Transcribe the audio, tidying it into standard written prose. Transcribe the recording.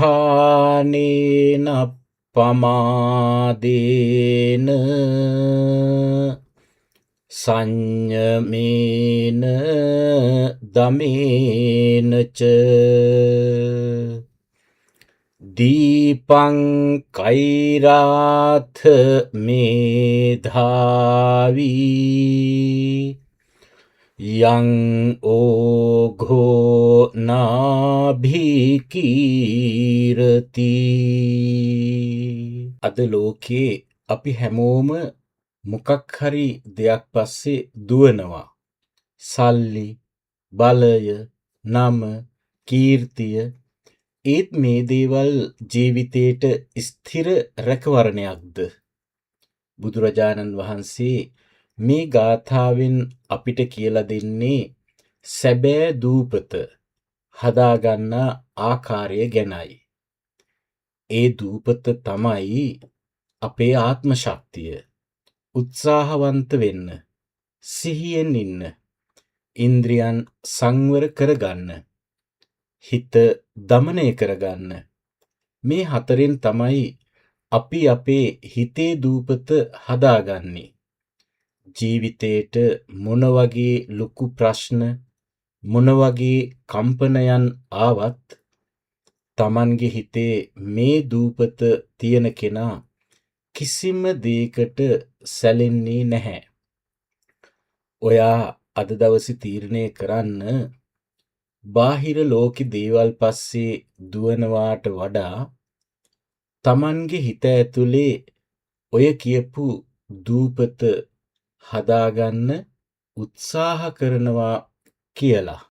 නිධානේන පමාදේන සංයමේන දමේනච දීපං කෛරාථ මේධාවී යං ඕඝෝ නාභිකීරති. අද ලෝකේ අපි හැමෝම මොකක් හරි දෙයක් පස්සේ දුවනවා. සල්ලි, බලය, නම, කීර්තිය. ඒත් මේ දේවල් ජීවිතේට ස්ථිර රැකවරණයක්ද? බුදුරජාණන් වහන්සේ මේ ගාථාවෙන් අපිට කියලා දෙන්නේ සැබෑ දූපත හදාගන්නා ආකාරය ගැනයි. ඒ දූපත තමයි අපේ ආත්ම ශක්තිය. උත්සාහවන්ත වෙන්න, සිහියෙන් ඉන්න, ඉන්ද්‍රියන් සංවර කරගන්න, හිත දමනය කරගන්න. මේ හතරෙන් තමයි අපි අපේ හිතේ දූපත හදාගන්නේ. ජීවිතේට මොන වගේ ලොකු ප්‍රශ්න, මොන වගේ කම්පනයන් ආවත් තමන්ගේ හිතේ මේ දූපත තියෙන කෙනා කිසිම දෙයකට සැලෙන්නේ නැහැ. ඔයා අද දවසේ තීරණය කරන්න, බාහිර ලෝකෙ දේවල් පස්සේ දුවනවාට වඩා තමන්ගේ හිත ඇතුලේ ඔය කියපු දූපත හදාගන්න උත්සාහ කරනවා කියලා.